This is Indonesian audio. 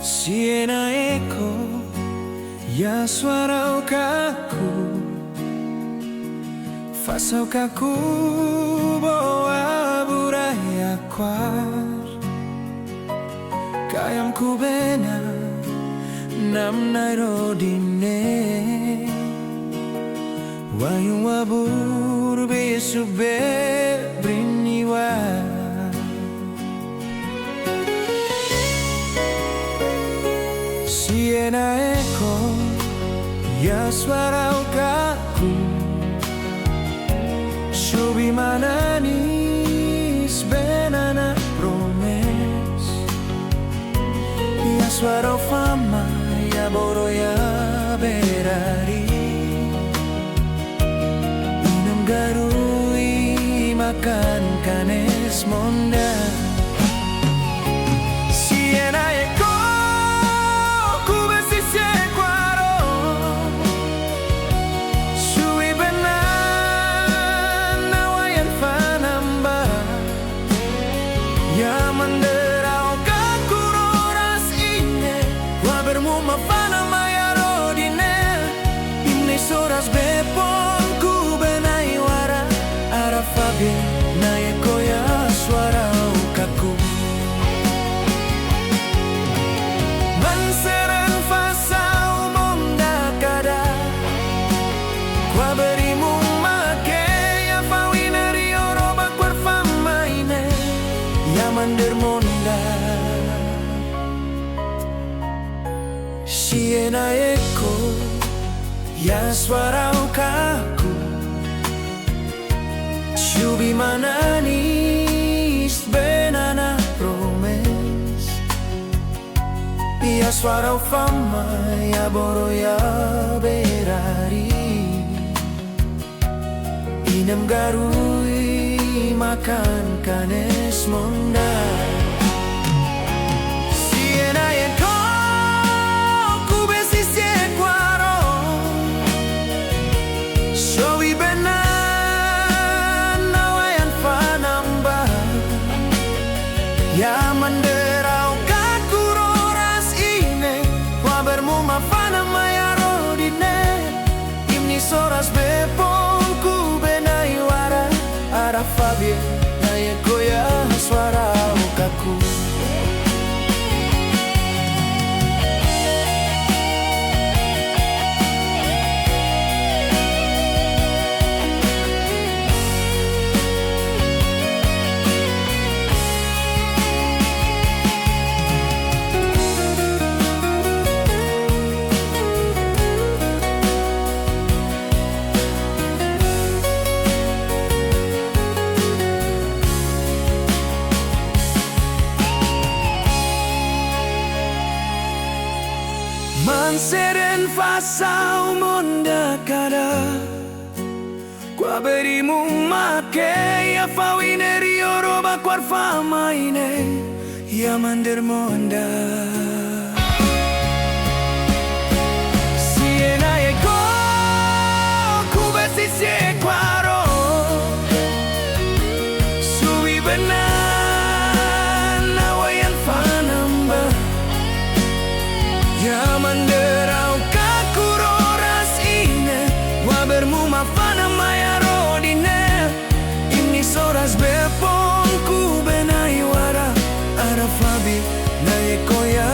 Siena eko ya suara kaku, fasau kaku bawa buraya kuar, kayam ku bena nam nairodine, wayu wabur besu brinniwa. Siena eko ya suara kaku, shubi mananis benana promes, ya suara fama ya boro ya berari, inam garui makan kanes monda. Siena eko ya manderau kaku roras ine, wabermu mafana maya rodine, imne soras bepon ku benai wara, arafabe na ekoya suara kaku. Manseren fasau monda kada, kwa berimu make ya fawineri oroba kwarfama ine, Mander monda. Siena eko ya suara kaku, shubi mananis benana promes, ya suara fama ya boro ya berari, inam garui makan kanes monda. Siena eko ku besi siekwaro, showi benan nawayan fanamba, ya manderau kaku roras ine, wabermu mafana maya rodine, imni soras bepon ku benai wara, arafabe na ekoya suara kaku. Manseren fasau monda kada, kwa berimu make ya fawineri oroba kwarfama ine, ya mander monda. Siena eko ku besi siekwaro, suwi benan nawayan fanamba, ya manderau kaku roras ine, wabermu mafana maya rodine, imni soras bepon ku benai wara, arafabi na ekoya